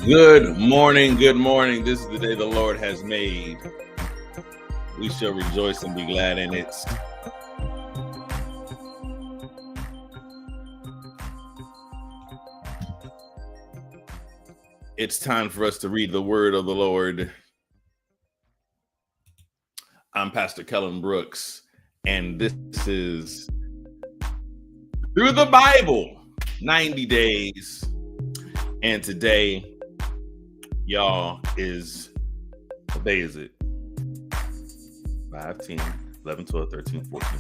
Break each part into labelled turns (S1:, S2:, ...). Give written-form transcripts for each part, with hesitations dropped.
S1: Good morning. Good morning. This is the day the Lord has made. We shall rejoice and be glad in it. It's time for us to read the word of the Lord. I'm Pastor Kellen Brooks, and this is Through the Bible, 90 days. And today, y'all, what day is it? 5, 10, 11, 12, 13, 14.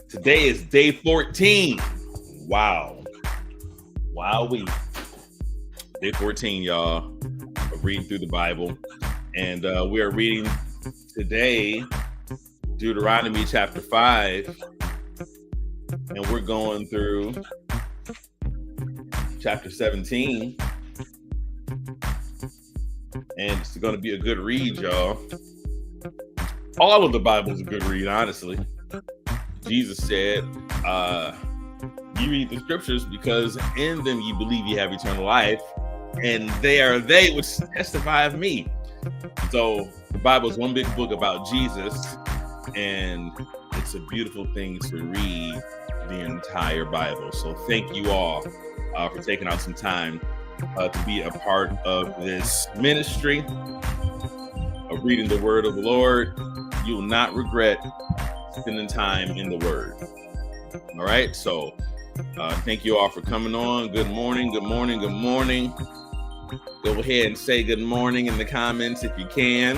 S1: Today is day 14. Wow. Wowee. Day 14, y'all, of reading through the Bible. And we are reading today Deuteronomy chapter 5. And we're going through chapter 17. And it's going to be a good read, y'all. All of the Bible is a good read, honestly. Jesus said, you read the scriptures because in them you believe you have eternal life, and they are they which testify of me. So the Bible is one big book about Jesus, and it's a beautiful thing to read the entire Bible. So thank you all for taking out some time to be a part of this ministry of reading the word of the Lord. You will not regret spending time in the word. All right. So thank you all for coming on. Good morning. Good morning. Good morning. Go ahead and say good morning in the comments if you can.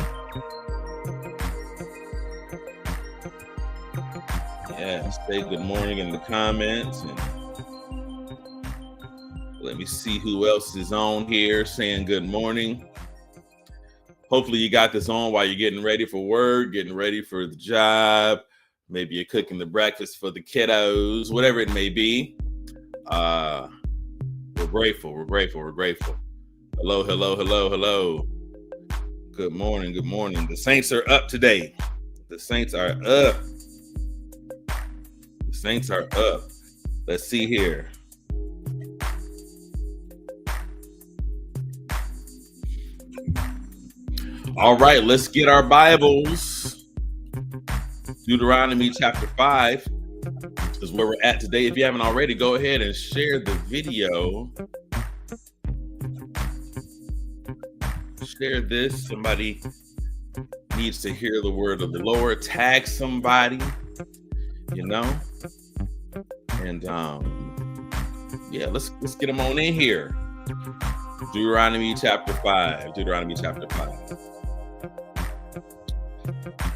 S1: Yeah, say good morning in the comments. And let me see who else is on here saying good morning. Hopefully you got this on while you're getting ready for work, getting ready for the job. Maybe you're cooking the breakfast for the kiddos, whatever it may be. We're grateful. We're grateful. We're grateful. Hello, hello, hello, hello. Good morning. Good morning. The saints are up today. The saints are up. The saints are up. Let's see here. All right, let's get our Bibles. Deuteronomy chapter 5 is where we're at today. If you haven't already, go ahead and share the video. Share this. Somebody needs to hear the word of the Lord. Tag somebody, you know. And yeah, let's get them on in here. Deuteronomy chapter 5. Deuteronomy chapter 5.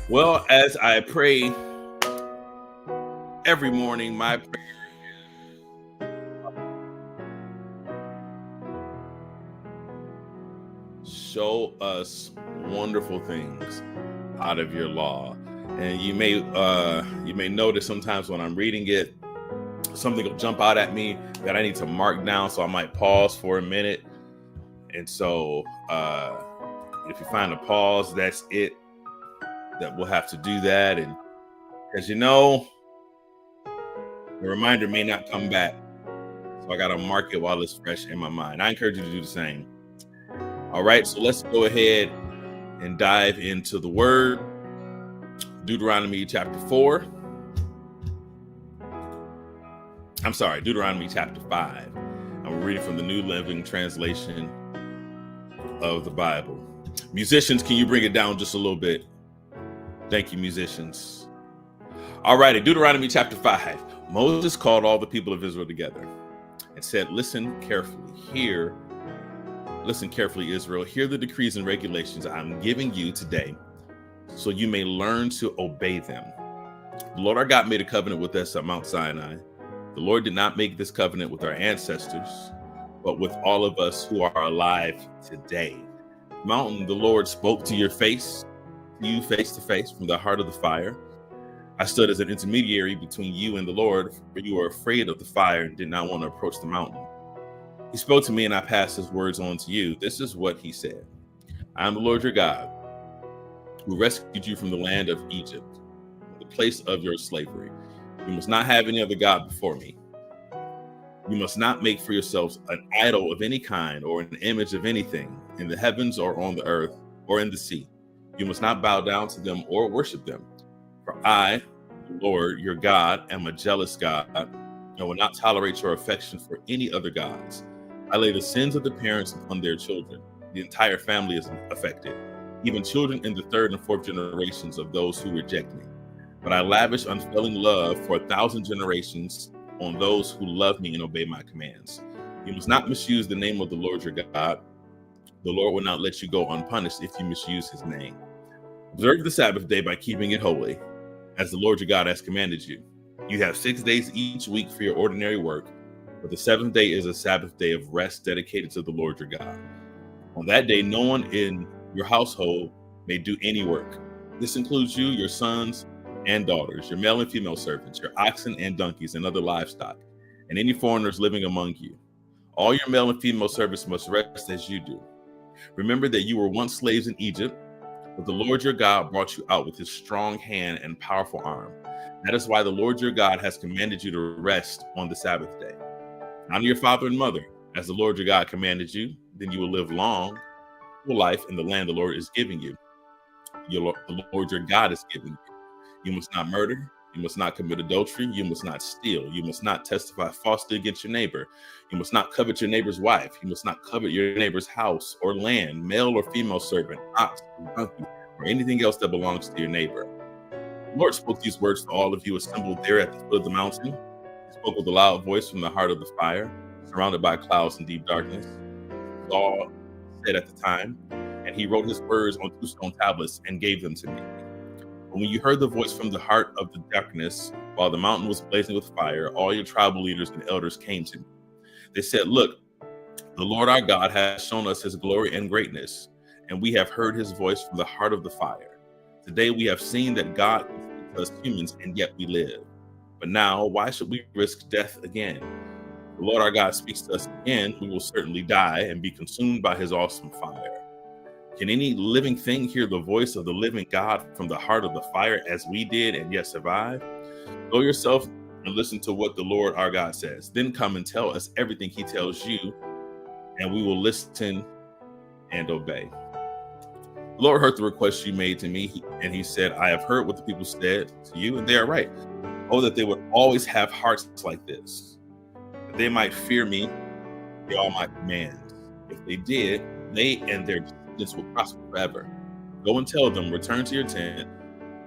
S1: Well, as I pray every morning, my prayer is show us wonderful things out of your law. And you may notice sometimes when I'm reading it, something will jump out at me that I need to mark down, so I might pause for a minute. And so if you find a pause, that's it. That we'll have to do that. And as you know, the reminder may not come back. So I got to mark it while it's fresh in my mind. I encourage you to do the same. All right, so let's go ahead and dive into the word. Deuteronomy chapter 4. I'm sorry, Deuteronomy chapter 5. I'm reading from the New Living Translation of the Bible. Musicians, can you bring it down just a little bit? Thank you, musicians. All righty, Deuteronomy chapter 5. Moses called all the people of Israel together and said, listen carefully, Israel. Hear the decrees and regulations I'm giving you today so you may learn to obey them. The Lord our God made a covenant with us at Mount Sinai. The Lord did not make this covenant with our ancestors, but with all of us who are alive today. Mountain, the Lord spoke to you face to face from the heart of the fire. I stood as an intermediary between you and the Lord, for you were afraid of the fire and did not want to approach the mountain. He spoke to me and I passed his words on to you. This is what he said. I am the Lord your God, who rescued you from the land of Egypt, the place of your slavery. You must not have any other God before me. You must not make for yourselves an idol of any kind or an image of anything in the heavens or on the earth or in the sea. You must not bow down to them or worship them. For I, the Lord, your God, am a jealous God and will not tolerate your affection for any other gods. I lay the sins of the parents upon their children. The entire family is affected, even children in the third and fourth generations of those who reject me. But I lavish unfailing love for 1,000 generations on those who love me and obey my commands. You must not misuse the name of the Lord your God. The Lord will not let you go unpunished if you misuse his name. Observe the Sabbath day by keeping it holy, as the Lord your God has commanded you. You have 6 days each week for your ordinary work, but the seventh day is a Sabbath day of rest dedicated to the Lord your God. On that day, no one in your household may do any work. This includes you, your sons and daughters, your male and female servants, your oxen and donkeys and other livestock, and any foreigners living among you. All your male and female servants must rest as you do. Remember that you were once slaves in Egypt, but the Lord your God brought you out with his strong hand and powerful arm. That is why the Lord your God has commanded you to rest on the Sabbath day. Honor your father and mother, as the Lord your God commanded you. Then you will live long, full life in the land the Lord is giving you. The Lord your God is giving you. You must not murder. You must not commit adultery. You must not steal. You must not testify falsely against your neighbor. You must not covet your neighbor's wife. You must not covet your neighbor's house or land, male or female servant, ox or donkey, or anything else that belongs to your neighbor. The Lord spoke these words to all of you assembled there at the foot of the mountain. He spoke with a loud voice from the heart of the fire, surrounded by clouds and deep darkness. Saul said at the time, and he wrote his words on 2 stone tablets and gave them to me. When you heard the voice from the heart of the darkness, while the mountain was blazing with fire, all your tribal leaders and elders came to me. They said, "Look, the Lord our God has shown us his glory and greatness, and we have heard his voice from the heart of the fire. Today we have seen that God can speak to us humans, and yet we live. But now, why should we risk death again? The Lord our God speaks to us again, we will certainly die and be consumed by his awesome fire. Can any living thing hear the voice of the living God from the heart of the fire as we did and yet survive? Go yourself and listen to what the Lord our God says. Then come and tell us everything he tells you, and we will listen and obey." The Lord heard the request you made to me, and he said, "I have heard what the people said to you, and they are right. Oh, that they would always have hearts like this, that they might fear me, obey all my commands. If they did, they and their descendants will prosper forever. Go and tell them, return to your tent,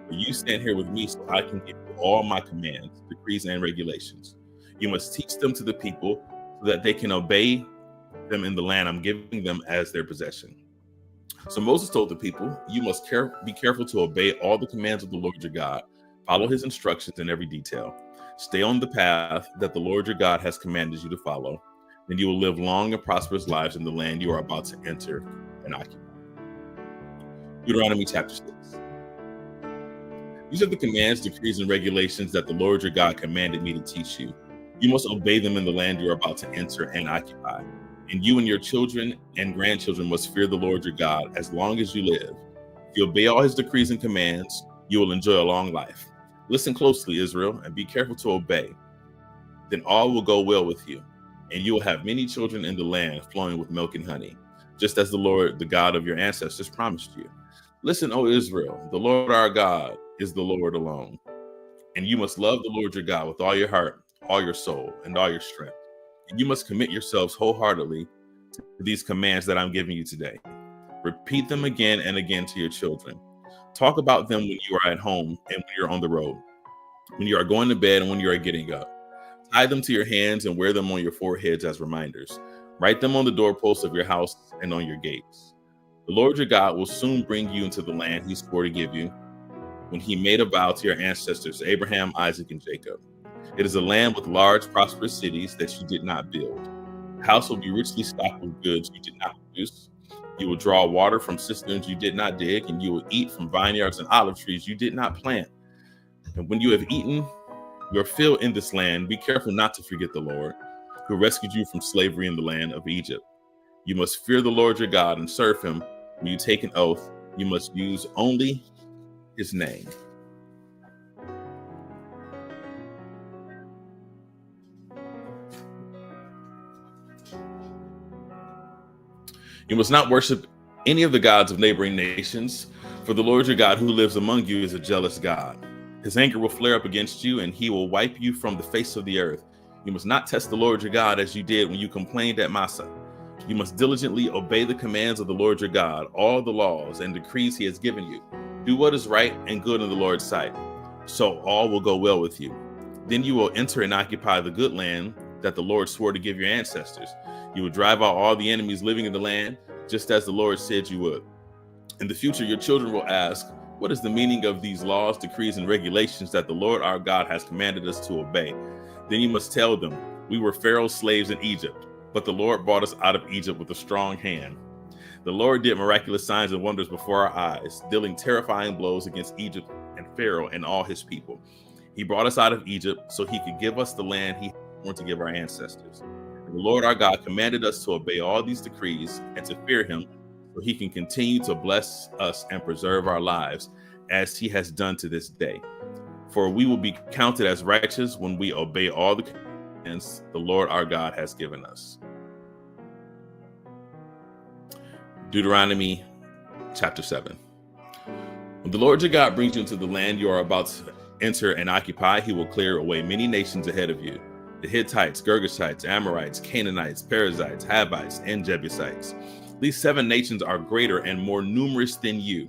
S1: but you stand here with me so I can give you all my commands, decrees, and regulations. You must teach them to the people so that they can obey them in the land I'm giving them as their possession." So Moses told the people, "You must be careful to obey all the commands of the Lord your God. Follow his instructions in every detail. Stay on the path that the Lord your God has commanded you to follow. Then you will live long and prosperous lives in the land you are about to enter and occupy." Deuteronomy chapter 6. These are the commands, decrees, and regulations that the Lord your God commanded me to teach you. You must obey them in the land you are about to enter and occupy. And you and your children and grandchildren must fear the Lord your God as long as you live. If you obey all his decrees and commands, you will enjoy a long life. Listen closely, Israel, and be careful to obey. Then all will go well with you, and you will have many children in the land flowing with milk and honey, just as the Lord, the God of your ancestors, promised you. Listen, O Israel, the Lord our God is the Lord alone. And you must love the Lord your God with all your heart, all your soul, and all your strength. And you must commit yourselves wholeheartedly to these commands that I'm giving you today. Repeat them again and again to your children. Talk about them when you are at home and when you're on the road, when you are going to bed and when you are getting up. Tie them to your hands and wear them on your foreheads as reminders. Write them on the doorposts of your house and on your gates. The Lord your God will soon bring you into the land he swore to give you when he made a vow to your ancestors, Abraham, Isaac, and Jacob. It is a land with large, prosperous cities that you did not build. The house will be richly stocked with goods you did not produce. You will draw water from cisterns you did not dig, and you will eat from vineyards and olive trees you did not plant. And when you have eaten your fill in this land, be careful not to forget the Lord, who rescued you from slavery in the land of Egypt. You must fear the Lord your God and serve him. When you take an oath, you must use only his name. You must not worship any of the gods of neighboring nations, for the Lord your God who lives among you is a jealous God. His anger will flare up against you, and he will wipe you from the face of the earth. You must not test the Lord your God as you did when you complained at Massa. You must diligently obey the commands of the Lord your God, all the laws and decrees he has given you. Do what is right and good in the Lord's sight, so all will go well with you. Then you will enter and occupy the good land that the Lord swore to give your ancestors. You will drive out all the enemies living in the land, just as the Lord said you would. In the future, your children will ask, what is the meaning of these laws, decrees, and regulations that the Lord our God has commanded us to obey? Then you must tell them, we were Pharaoh's slaves in Egypt, but the Lord brought us out of Egypt with a strong hand. The Lord did miraculous signs and wonders before our eyes, dealing terrifying blows against Egypt and Pharaoh and all his people. He brought us out of Egypt so he could give us the land he wanted to give our ancestors. And the Lord our God commanded us to obey all these decrees and to fear him so he can continue to bless us and preserve our lives as he has done to this day. For we will be counted as righteous when we obey all the commands the Lord our God has given us. Deuteronomy chapter 7. When the Lord your God brings you into the land you are about to enter and occupy, he will clear away many nations ahead of you: the Hittites, Girgashites, Amorites, Canaanites, Perizzites, Hivites, and Jebusites. These 7 nations are greater and more numerous than you.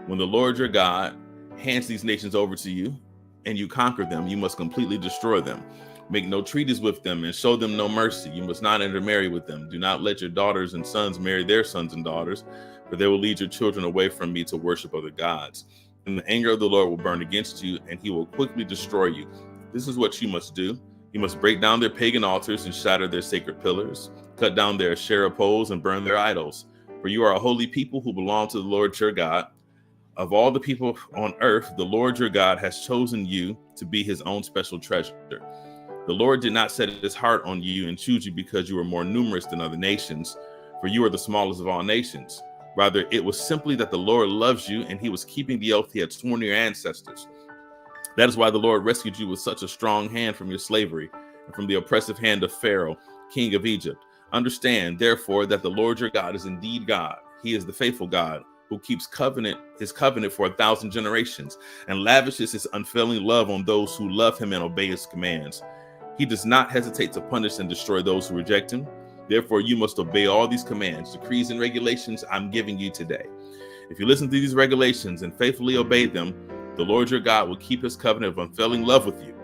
S1: When the Lord your God hands these nations over to you and you conquer them, you must completely destroy them. Make no treaties with them and show them no mercy. You must not intermarry with them. Do not let your daughters and sons marry their sons and daughters, for they will lead your children away from me to worship other gods. And the anger of the Lord will burn against you, and he will quickly destroy you. This is what you must do. You must break down their pagan altars and shatter their sacred pillars, cut down their Asherah poles and burn their idols. For you are a holy people who belong to the Lord your God. Of all the people on earth, the Lord your God has chosen you to be his own special treasure. The Lord did not set his heart on you and choose you because you were more numerous than other nations, for you are the smallest of all nations. Rather, it was simply that the Lord loves you and he was keeping the oath he had sworn to your ancestors. That is why the Lord rescued you with such a strong hand from your slavery and from the oppressive hand of Pharaoh, king of Egypt. Understand, therefore, that the Lord your God is indeed God. He is the faithful God who keeps his covenant for 1,000 generations and lavishes his unfailing love on those who love him and obey his commands. He does not hesitate to punish and destroy those who reject him. Therefore, you must obey all these commands, decrees, and regulations I'm giving you today. If you listen to these regulations and faithfully obey them, the Lord your God will keep his covenant of unfailing love with you,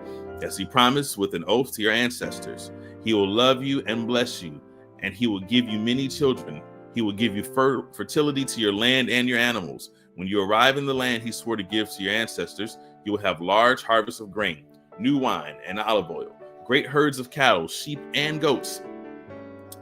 S1: as he promised with an oath to your ancestors. He will love you and bless you, and he will give you many children. He will give you fertility to your land and your animals. When you arrive in the land he swore to give to your ancestors, you will have large harvests of grain, new wine, and olive oil, great herds of cattle, sheep, and goats.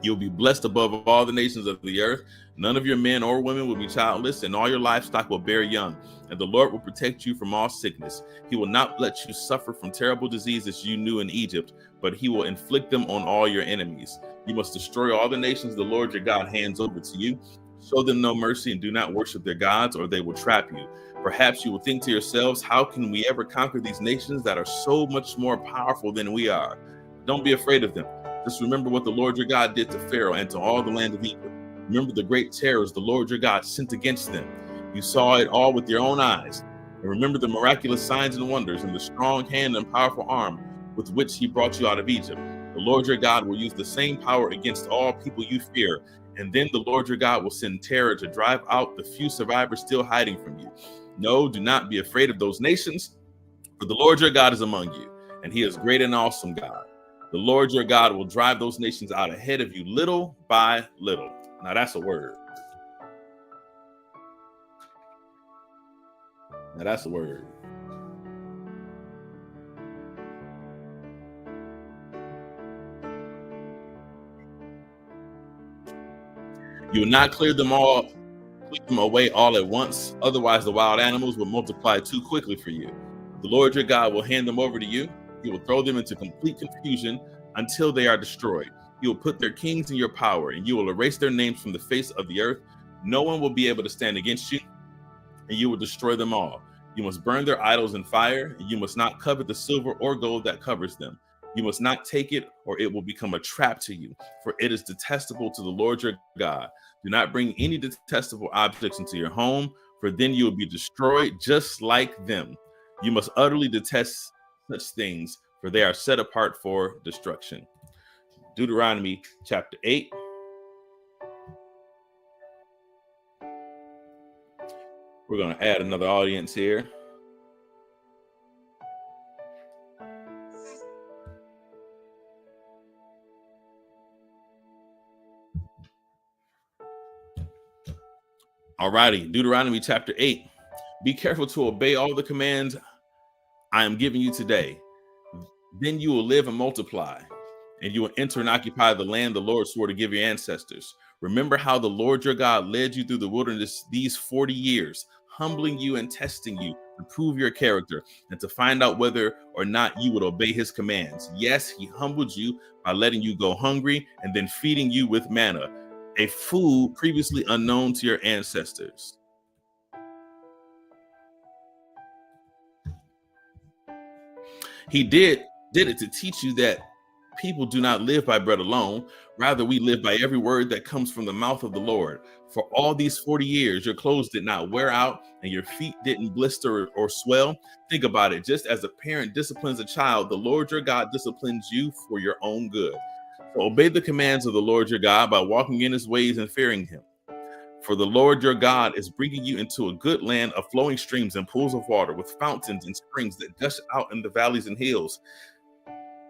S1: You'll be blessed above all the nations of the earth. None of your men or women will be childless, and all your livestock will bear young. And the Lord will protect you from all sickness. He will not let you suffer from terrible diseases you knew in Egypt, but he will inflict them on all your enemies. You must destroy all the nations the Lord your God hands over to you. Show them no mercy and do not worship their gods, or they will trap you. Perhaps you will think to yourselves, how can we ever conquer these nations that are so much more powerful than we are? Don't be afraid of them. Just remember what the Lord your God did to Pharaoh and to all the land of Egypt. Remember the great terrors the Lord your God sent against them. You saw it all with your own eyes. And remember the miraculous signs and wonders and the strong hand and powerful arm with which he brought you out of Egypt. The Lord your God will use the same power against all people you fear. And then the Lord your God will send terror to drive out the few survivors still hiding from you. No, do not be afraid of those nations, for the Lord your God is among you, and he is great and awesome God. The Lord your God will drive those nations out ahead of you little by little. Now that's a word. Now that's a word. You will not clear them away all at once. Otherwise, the wild animals will multiply too quickly for you. The Lord your God will hand them over to you. He will throw them into complete confusion until they are destroyed. He will put their kings in your power, and you will erase their names from the face of the earth. No one will be able to stand against you, and you will destroy them all. You must burn their idols in fire, and you must not covet the silver or gold that covers them. You must not take it, or it will become a trap to you, for it is detestable to the Lord your God. Do not bring any detestable objects into your home, for then you will be destroyed just like them. You must utterly detest such things, for they are set apart for destruction. Deuteronomy chapter 8. We're going to add another audience here. All righty, Deuteronomy chapter 8. Be careful to obey all the commands I am giving you today. Then you will live and multiply, and you will enter and occupy the land the Lord swore to give your ancestors. Remember how the Lord your God led you through the wilderness these 40 years, humbling you and testing you to prove your character and to find out whether or not you would obey his commands. Yes, he humbled you by letting you go hungry and then feeding you with manna, a food previously unknown to your ancestors. He did it to teach you that people do not live by bread alone. Rather, we live by every word that comes from the mouth of the Lord. For all these 40 years, your clothes did not wear out and your feet didn't blister or swell. Think about it. Just as a parent disciplines a child, the Lord your God disciplines you for your own good. So obey the commands of the Lord your God by walking in his ways and fearing him. For the Lord your God is bringing you into a good land of flowing streams and pools of water with fountains and springs that gush out in the valleys and hills.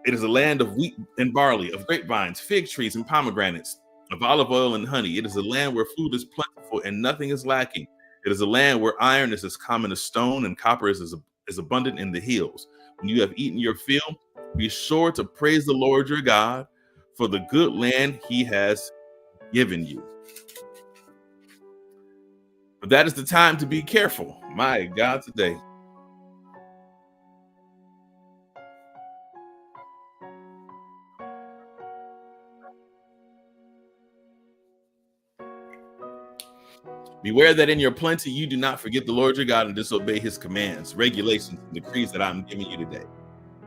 S1: It is a land of wheat and barley, of grapevines, fig trees and pomegranates, of olive oil and honey. It is a land where food is plentiful and nothing is lacking. It is a land where iron is as common as stone and copper is abundant in the hills. When you have eaten your fill, be sure to praise the Lord your God for the good land he has given you. But that is the time to be careful. My God, today. Beware that in your plenty you do not forget the Lord your God and disobey his commands, regulations, and decrees that I am giving you today.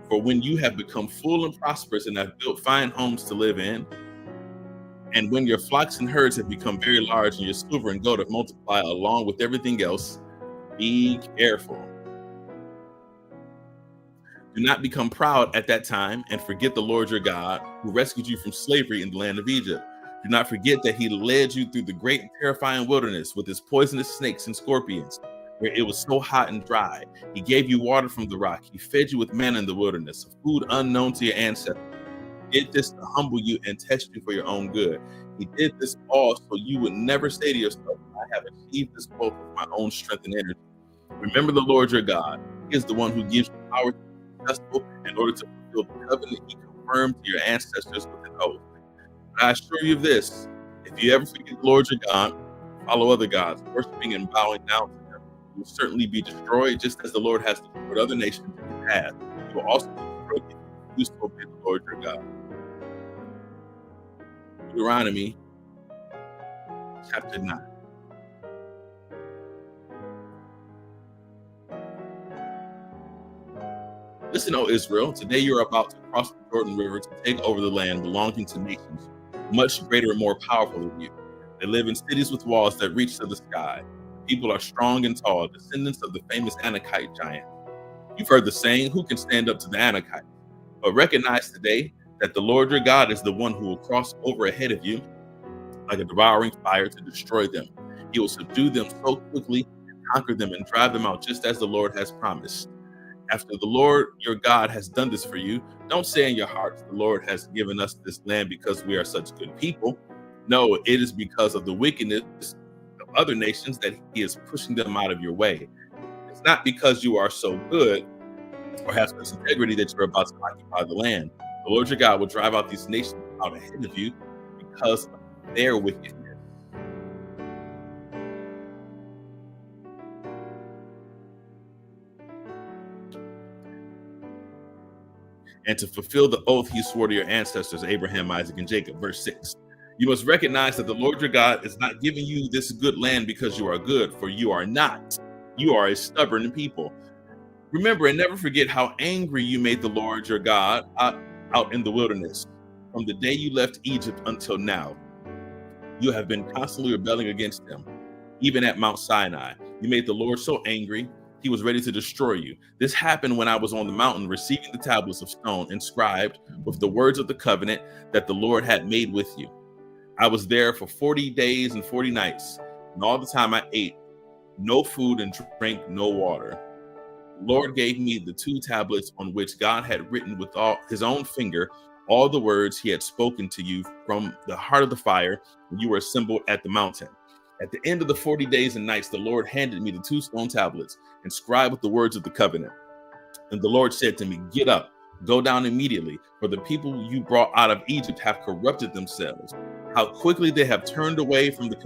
S1: For when you have become full and prosperous and have built fine homes to live in, and when your flocks and herds have become very large and your silver and gold have multiplied along with everything else, be careful. Do not become proud at that time and forget the Lord your God, who rescued you from slavery in the land of Egypt. Do not forget that he led you through the great and terrifying wilderness with its poisonous snakes and scorpions, where it was so hot and dry. He gave you water from the rock. He fed you with manna in the wilderness, a food unknown to your ancestors. He did this to humble you and test you for your own good. He did this all so you would never say to yourself, I have achieved this both with my own strength and energy. Remember the Lord your God. He is the one who gives you power to be successful in order to fulfill the covenant he confirmed to your ancestors with an oath. But I assure you of this, if you ever forget the Lord your God, follow other gods, worshiping and bowing down to them, you will certainly be destroyed, just as the Lord has destroyed other nations in the past. You will also be destroyed if you refuse to obey the Lord your God. Deuteronomy chapter 9. Listen, O Israel, today you are about to cross the Jordan River to take over the land belonging to nations much greater and more powerful than you. They live in cities with walls that reach to the sky. People are strong and tall, descendants of the famous Anakite giant. You've heard the saying, who can stand up to the Anakites? But recognize today that the Lord your God is the one who will cross over ahead of you like a devouring fire to destroy them. He will subdue them so quickly and conquer them and drive them out just as the Lord has promised. After the Lord your God has done this for you, don't say in your hearts, the Lord has given us this land because we are such good people. No, it is because of the wickedness of other nations that he is pushing them out of your way. It's not because you are so good or have such integrity that you're about to occupy the land. The Lord your God will drive out these nations out ahead of you because of their wickedness. And to fulfill the oath he swore to your ancestors, Abraham, Isaac, and Jacob. Verse 6. You must recognize that the Lord your God is not giving you this good land because you are good, for you are not. You are a stubborn people. Remember and never forget how angry you made the Lord your God out in the wilderness. From the day you left Egypt until now, you have been constantly rebelling against him. Even at Mount Sinai, you made the Lord so angry, he was ready to destroy you. This happened when I was on the mountain receiving the tablets of stone inscribed with the words of the covenant that the Lord had made with you. I was there for 40 days and 40 nights, and all the time I ate no food and drank no water. The Lord gave me the 2 tablets on which God had written with all his own finger all the words he had spoken to you from the heart of the fire when you were assembled at the mountain. At the end of the 40 days and nights, the Lord handed me the 2 stone tablets inscribed with the words of the covenant. And the Lord said to me, get up, go down immediately, for the people you brought out of Egypt have corrupted themselves. How quickly they have turned away from the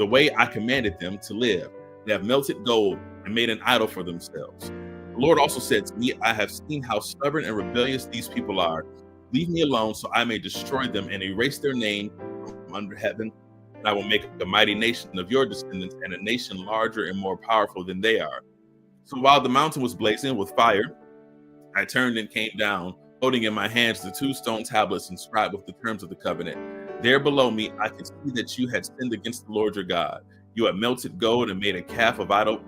S1: way I commanded them to live. They have melted gold and made an idol for themselves. The Lord also said to me, I have seen how stubborn and rebellious these people are. Leave me alone so I may destroy them and erase their name from under heaven. And I will make a mighty nation of your descendants and a nation larger and more powerful than they are. So while the mountain was blazing with fire, I turned and came down, holding in my hands the 2 stone tablets inscribed with the terms of the covenant. There below me, I could see that you had sinned against the Lord your God. You had melted gold and made a calf idol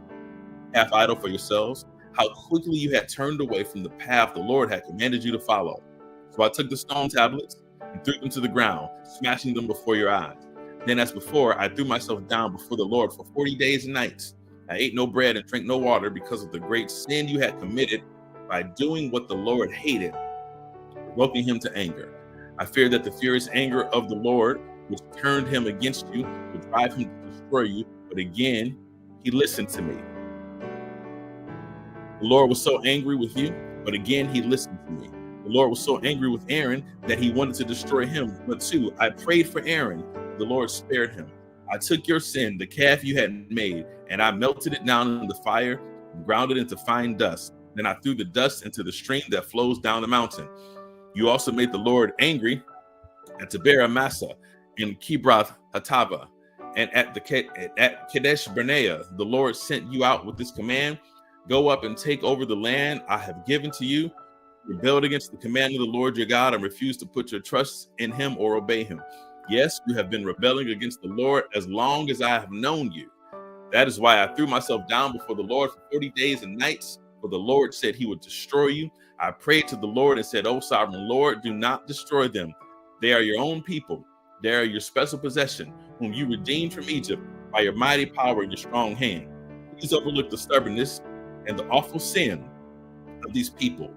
S1: for yourselves. How quickly you had turned away from the path the Lord had commanded you to follow. So I took the stone tablets and threw them to the ground, smashing them before your eyes. Then as before, I threw myself down before the Lord for 40 days and nights. I ate no bread and drank no water because of the great sin you had committed by doing what the Lord hated, provoking him to anger. I feared that the furious anger of the Lord, which turned him against you, would drive him to destroy you. But again, he listened to me. The Lord was so angry with you, but again, he listened to me. The Lord was so angry with Aaron that he wanted to destroy him. But 2, I prayed for Aaron. The Lord spared him. I took your sin, the calf you had made, and I melted it down in the fire and ground it into fine dust. Then I threw the dust into the stream that flows down the mountain. You also made the Lord angry at Taberah Massa in Kibroth Hattava, and at Kadesh Barnea. The Lord sent you out with this command: go up and take over the land I have given to you. You rebelled against the command of the Lord your God and refused to put your trust in him or obey him. Yes, you have been rebelling against the Lord as long as I have known you. That is why I threw myself down before the Lord for 40 days and nights, for the Lord said he would destroy you. I prayed to the Lord and said, O sovereign Lord, do not destroy them. They are your own people. They are your special possession, whom you redeemed from Egypt by your mighty power and your strong hand. Please overlook the stubbornness and the awful sin of these people,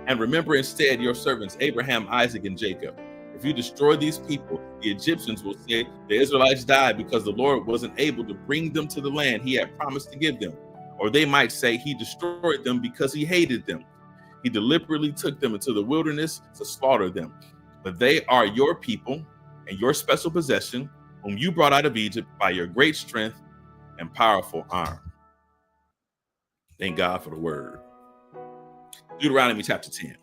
S1: and remember instead your servants Abraham, Isaac, and Jacob. If you destroy these people, the Egyptians will say the Israelites died because the Lord wasn't able to bring them to the land he had promised to give them. Or they might say he destroyed them because he hated them. He deliberately took them into the wilderness to slaughter them. But they are your people and your special possession, whom you brought out of Egypt by your great strength and powerful arm. Thank God for the word. Deuteronomy chapter 10.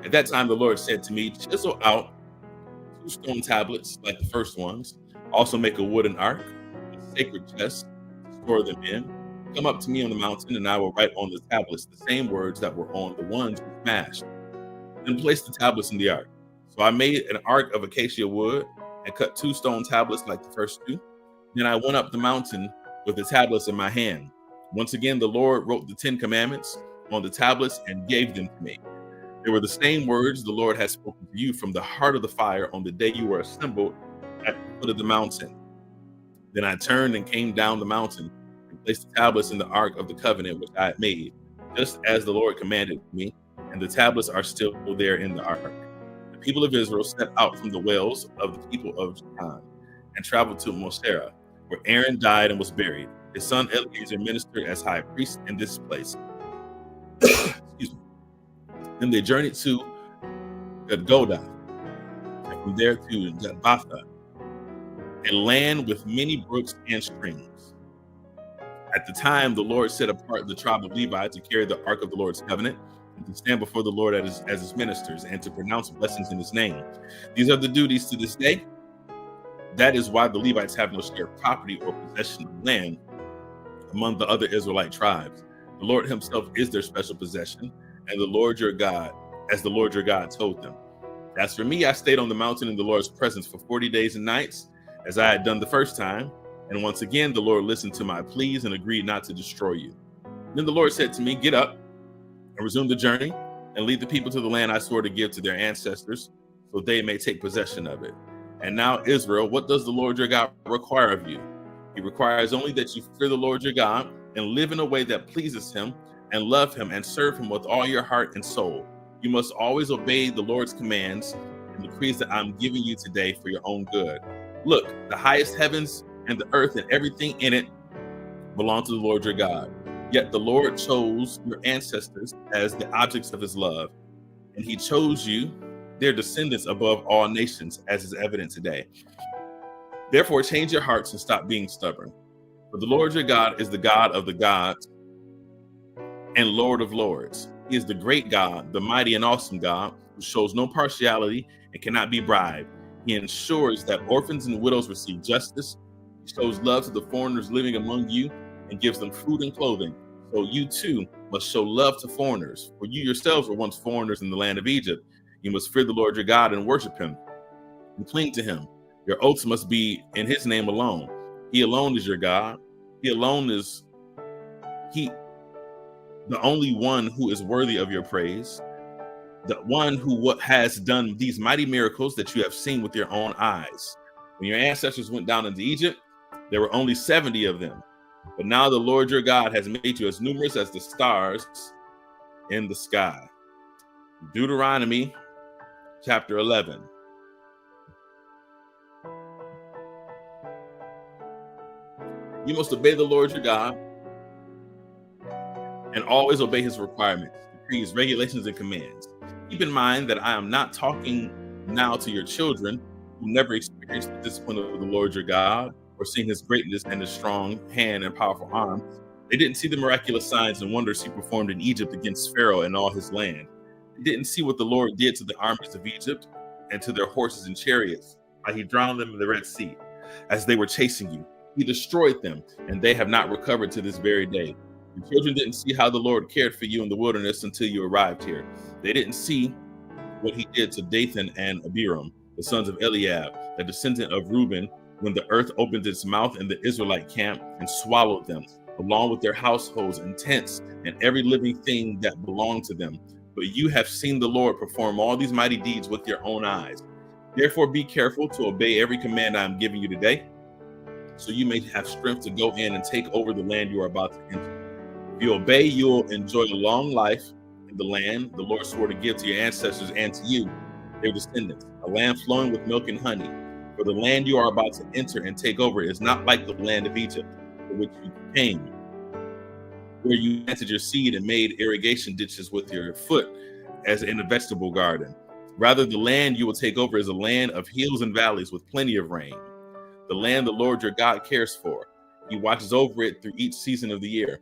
S1: At that time, the Lord said to me, chisel out 2 stone tablets like the first ones. Also make a wooden ark, a sacred chest, store them in. Come up to me on the mountain, and I will write on the tablets the same words that were on the ones you smashed. Then place the tablets in the ark. So I made an ark of acacia wood and cut 2 stone tablets like the first 2. Then I went up the mountain with the tablets in my hand. Once again, the Lord wrote the 10 commandments on the tablets and gave them to me. They were the same words the Lord had spoken to you from the heart of the fire on the day you were assembled at the foot of the mountain. Then I turned and came down the mountain and placed the tablets in the ark of the covenant which I had made, just as the Lord commanded me, and the tablets are still there in the ark. The people of Israel set out from the wells of the people of Japan and traveled to Mosera, where Aaron died and was buried. His son Eleazar ministered as high priest in this place. Excuse me. Then they journeyed to Gudgoda, and from there to Jotbatha, a land with many brooks and streams. At the time, the Lord set apart the tribe of Levi to carry the ark of the Lord's covenant and to stand before the Lord as his ministers and to pronounce blessings in his name. These are the duties to this day. That is why the Levites have no shared property or possession of land among the other Israelite tribes. The Lord himself is their special possession. and as the Lord your God told them. As for me, I stayed on the mountain in the Lord's presence for 40 days and nights, as I had done the first time. And once again, the Lord listened to my pleas and agreed not to destroy you. Then the Lord said to me, get up and resume the journey and lead the people to the land I swore to give to their ancestors, so they may take possession of it. And now, Israel, what does the Lord your God require of you? He requires only that you fear the Lord your God and live in a way that pleases him and love him and serve him with all your heart and soul. You must always obey the Lord's commands and decrees that I'm giving you today for your own good. Look, the highest heavens and the earth and everything in it belong to the Lord your God. Yet the Lord chose your ancestors as the objects of his love, and he chose you, their descendants, above all nations, as is evident today. Therefore, change your hearts and stop being stubborn. For the Lord your God is the God of the gods and Lord of lords. He is the great God, the mighty and awesome God, who shows no partiality and cannot be bribed. He ensures that orphans and widows receive justice. He shows love to the foreigners living among you and gives them food and clothing. So you too must show love to foreigners, for you yourselves were once foreigners in the land of Egypt. You must fear the Lord your God and worship him and cling to him. Your oaths must be in his name alone. He alone is your God. He alone is the only one who is worthy of your praise, the one who has done these mighty miracles that you have seen with your own eyes. When your ancestors went down into Egypt, there were only 70 of them. But now the Lord your God has made you as numerous as the stars in the sky. Deuteronomy chapter 11. You must obey the Lord your God and always obey his requirements, decrees, regulations, and commands. Keep in mind that I am not talking now to your children who never experienced the discipline of the Lord your God or seen his greatness and his strong hand and powerful arm. They didn't see the miraculous signs and wonders he performed in Egypt against Pharaoh and all his land. They didn't see what the Lord did to the armies of Egypt and to their horses and chariots, how he drowned them in the Red Sea as they were chasing you. He destroyed them, and they have not recovered to this very day. Your children didn't see how the Lord cared for you in the wilderness until you arrived here. They didn't see what he did to Dathan and Abiram, the sons of Eliab, the descendant of Reuben, when the earth opened its mouth in the Israelite camp and swallowed them, along with their households and tents and every living thing that belonged to them. But you have seen the Lord perform all these mighty deeds with your own eyes. Therefore, be careful to obey every command I am giving you today, so you may have strength to go in and take over the land you are about to enter. If you obey, you'll enjoy a long life in the land the Lord swore to give to your ancestors and to you, their descendants, a land flowing with milk and honey. For the land you are about to enter and take over is not like the land of Egypt, for which you came, where you planted your seed and made irrigation ditches with your foot as in a vegetable garden. Rather, the land you will take over is a land of hills and valleys with plenty of rain. The land the Lord your God cares for. He watches over it through each season of the year.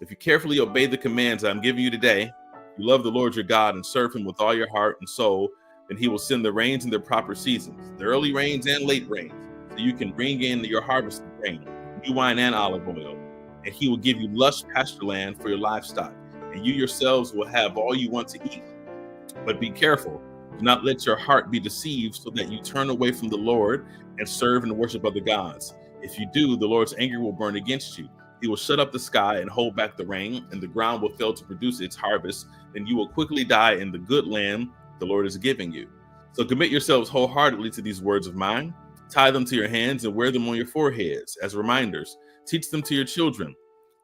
S1: If you carefully obey the commands I'm giving you today, you love the Lord your God and serve him with all your heart and soul, then he will send the rains in their proper seasons, the early rains and late rains, so you can bring in your harvest of grain, new wine and olive oil. And he will give you lush pasture land for your livestock, and you yourselves will have all you want to eat. But be careful, do not let your heart be deceived so that you turn away from the Lord and serve and worship other gods. If you do, the Lord's anger will burn against you. He will shut up the sky and hold back the rain, and the ground will fail to produce its harvest. Then you will quickly die in the good land the Lord is giving you. So commit yourselves wholeheartedly to these words of mine. Tie them to your hands and wear them on your foreheads as reminders. Teach them to your children.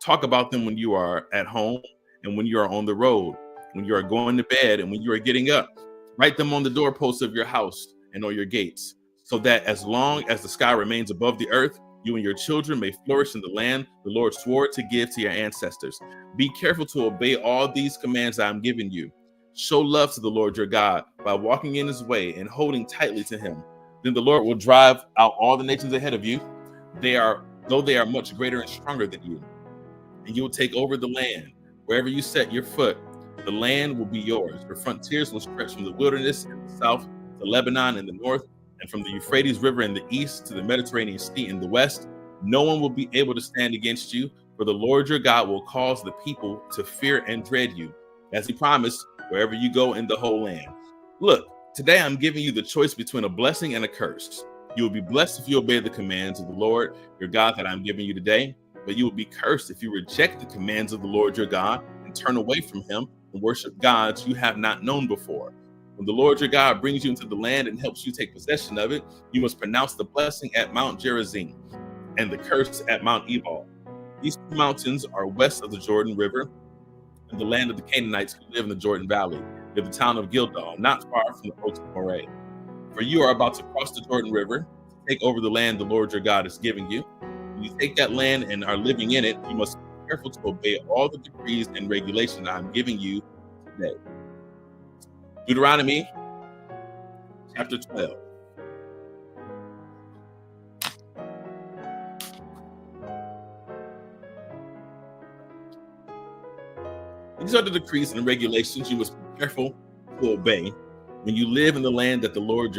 S1: Talk about them when you are at home and when you are on the road, when you are going to bed and when you are getting up. Write them on the doorposts of your house and on your gates, so that as long as the sky remains above the earth, you and your children may flourish in the land the Lord swore to give to your ancestors. Be careful to obey all these commands I am giving you. Show love to the Lord your God by walking in his way and holding tightly to him. Then the Lord will drive out all the nations ahead of you, though they are much greater and stronger than you. And you will take over the land. Wherever you set your foot, the land will be yours. Your frontiers will stretch from the wilderness in the south to Lebanon in the north, and from the Euphrates River in the east to the Mediterranean Sea in the west. No one will be able to stand against you, for the Lord your God will cause the people to fear and dread you. as he promised, wherever you go in the whole land. Look, today I'm giving you the choice between a blessing and a curse. You will be blessed if you obey the commands of the Lord your God that I'm giving you today, but you will be cursed if you reject the commands of the Lord your God and turn away from him and worship gods you have not known before. When the Lord your God brings you into the land and helps you take possession of it, you must pronounce the blessing at Mount Gerizim and the curse at Mount Ebal. These two mountains are west of the Jordan River in the land of the Canaanites who live in the Jordan Valley, near the town of Gilgal, not far from the oaks of Moreh. For you are about to cross the Jordan River to take over the land the Lord your God is giving you. When you take that land and are living in it, you must be careful to obey all the decrees and regulations I'm giving you today. Deuteronomy chapter 12. These are the decrees and regulations you must be careful to obey when you live in the land that the Lord,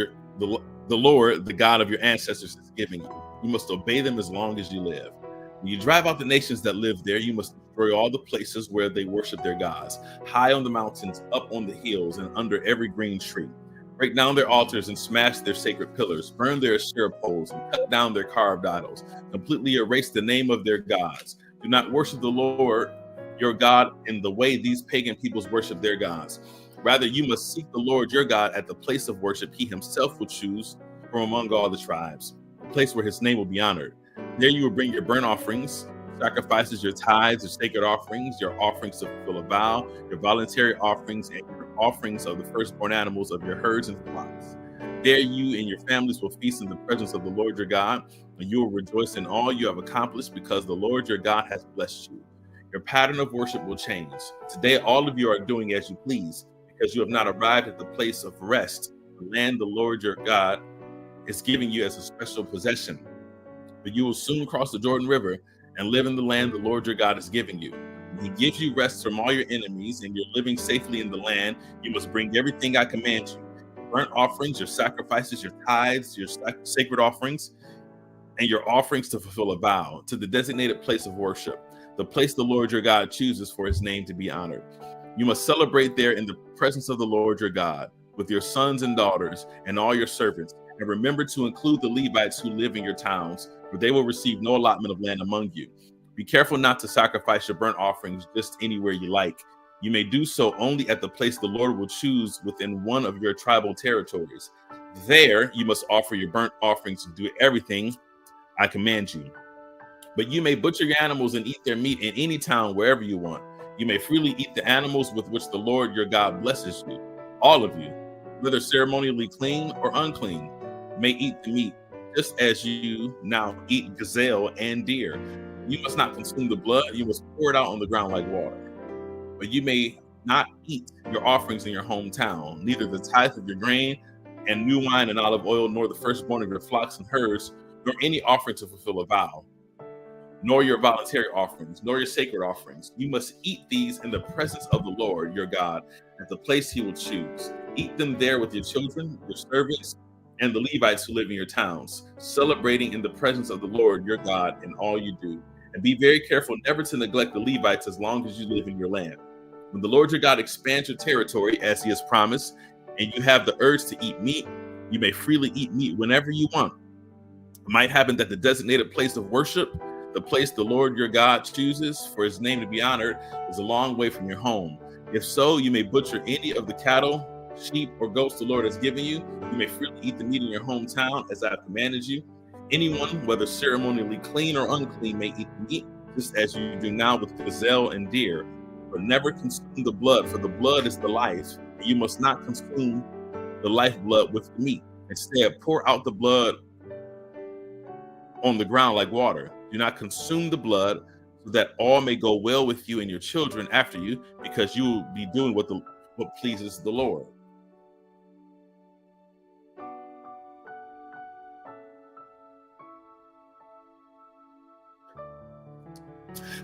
S1: the God of your ancestors, is giving you. You must obey them as long as you live. When you drive out the nations that live there, you must destroy all the places where they worship their gods, high on the mountains, up on the hills, and under every green tree. Break down their altars and smash their sacred pillars, burn their Asherah poles, and cut down their carved idols. Completely erase the name of their gods. Do not worship the Lord your God in the way these pagan peoples worship their gods. Rather, you must seek the Lord your God at the place of worship he himself will choose from among all the tribes, a place where his name will be honored. There you will bring your burnt offerings, sacrifices, your tithes, your sacred offerings, your offerings to fulfill a vow, your voluntary offerings, and your offerings of the firstborn animals of your herds and flocks. There you and your families will feast in the presence of the Lord your God, and you will rejoice in all you have accomplished because the Lord your God has blessed you. Your pattern of worship will change. Today, all of you are doing as you please because you have not arrived at the place of rest, the land the Lord your God is giving you as a special possession. But you will soon cross the Jordan River and live in the land the Lord your God is giving you. When he gives you rest from all your enemies and you're living safely in the land, you must bring everything I command you. Your burnt offerings, your sacrifices, your tithes, your sacred offerings, and your offerings to fulfill a vow to the designated place of worship, the place the Lord your God chooses for his name to be honored. You must celebrate there in the presence of the Lord your God with your sons and daughters and all your servants. And remember to include the Levites who live in your towns, for they will receive no allotment of land among you. Be careful not to sacrifice your burnt offerings just anywhere you like. You may do so only at the place the Lord will choose within one of your tribal territories. There you must offer your burnt offerings and do everything I command you. But you may butcher your animals and eat their meat in any town wherever you want. You may freely eat the animals with which the Lord your God blesses you. All of you, whether ceremonially clean or unclean, may eat the meat, just as you now eat gazelle and deer. You must not consume the blood. You must pour it out on the ground like water. But you may not eat your offerings in your hometown, neither the tithe of your grain and new wine and olive oil, nor the firstborn of your flocks and herds, nor any offering to fulfill a vow, nor your voluntary offerings, nor your sacred offerings. You must eat these in the presence of the Lord your God at the place he will choose. Eat them there with your children, your servants, and the Levites who live in your towns, celebrating in the presence of the Lord your God in all you do. And be very careful never to neglect the Levites as long as you live in your land. When the Lord your God expands your territory as he has promised, and you have the urge to eat meat, you may freely eat meat whenever you want. It might happen that the designated place of worship, the place the Lord your God chooses for his name to be honored, is a long way from your home. If so, you may butcher any of the cattle, sheep, or goats the Lord has given you. You may freely eat the meat in your hometown as I have commanded you. Anyone, whether ceremonially clean or unclean, may eat the meat, just as you do now with gazelle and deer. But never consume the blood, for the blood is the life, and you must not consume the lifeblood with the meat. Instead, pour out the blood on the ground like water. Do not consume the blood, so that all may go well with you and your children after you, because you will be doing what pleases the Lord.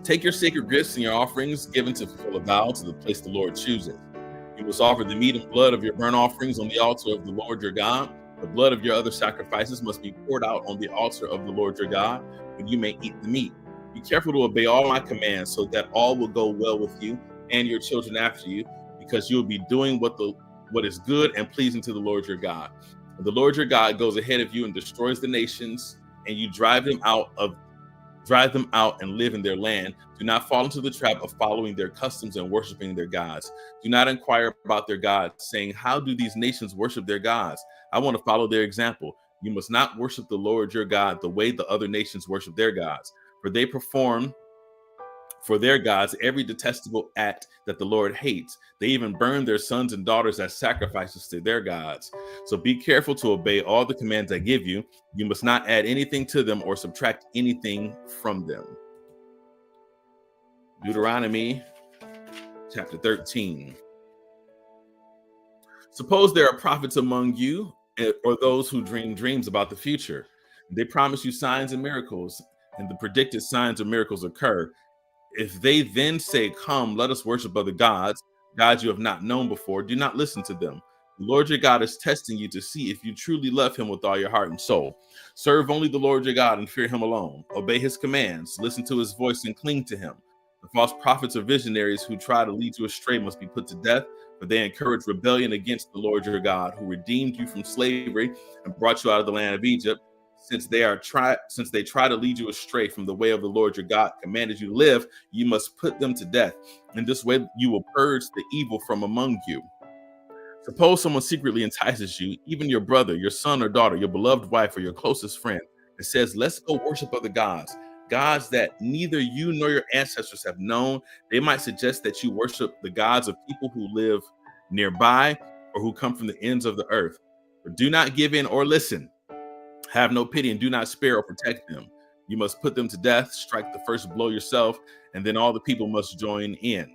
S1: Take your sacred gifts and your offerings given to fulfill a vow to the place the Lord chooses. You must offer the meat and blood of your burnt offerings on the altar of the Lord your God. The blood of your other sacrifices must be poured out on the altar of the Lord your God, but you may eat the meat. Be careful to obey all my commands so that all will go well with you and your children after you, because you'll be doing what is good and pleasing to the Lord your God. The Lord your God goes ahead of you and destroys the nations, and you drive them out and live in their land. Do not fall into the trap of following their customs and worshiping their gods. Do not inquire about their gods, saying, how do these nations worship their gods? I want to follow their example. You must not worship the Lord your God the way the other nations worship their gods, for they perform for their gods every detestable act that the Lord hates. They even burn their sons and daughters as sacrifices to their gods. So be careful to obey all the commands I give you. You must not add anything to them or subtract anything from them. Deuteronomy chapter 13. Suppose there are prophets among you, or those who dream dreams about the future. They promise you signs and miracles, and the predicted signs and miracles occur. If they then say, come, let us worship other gods you have not known before, do not listen to them. The Lord your God is testing you to see if you truly love him with all your heart and soul. Serve only the Lord your God and fear him alone. Obey his commands, listen to his voice, and cling to him. The false prophets or visionaries who try to lead you astray must be put to death, for they encourage rebellion against the Lord your God, who redeemed you from slavery and brought you out of the land of Egypt. Since they try to lead you astray from the way of the Lord your God commanded you to live, you must put them to death. In this way, you will purge the evil from among you. Suppose someone secretly entices you, even your brother, your son or daughter, your beloved wife, or your closest friend, and says, let's go worship other gods that neither you nor your ancestors have known. They might suggest that you worship the gods of people who live nearby or who come from the ends of the earth. But do not give in or listen. Have no pity and do not spare or protect them. You must put them to death, strike the first blow yourself, and then all the people must join in.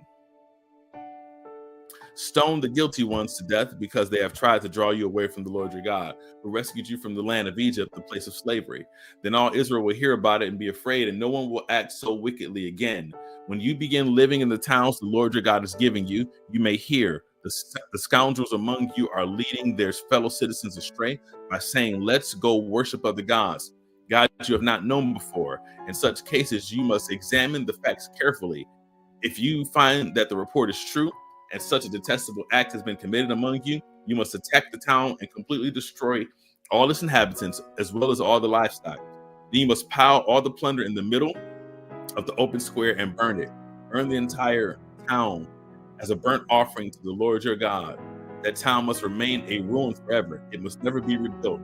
S1: Stone the guilty ones to death because they have tried to draw you away from the Lord your God, who rescued you from the land of Egypt, the place of slavery. Then all Israel will hear about it and be afraid, and no one will act so wickedly again. When you begin living in the towns the Lord your God is giving you, you may hear the scoundrels among you are leading their fellow citizens astray by saying, let's go worship other gods you have not known before. In such cases, you must examine the facts carefully. If you find that the report is true and such a detestable act has been committed among you, you must attack the town and completely destroy all its inhabitants as well as all the livestock. Then you must pile all the plunder in the middle of the open square and burn it. Burn the entire town as a burnt offering to the Lord your God. That town must remain a ruin forever. It must never be rebuilt.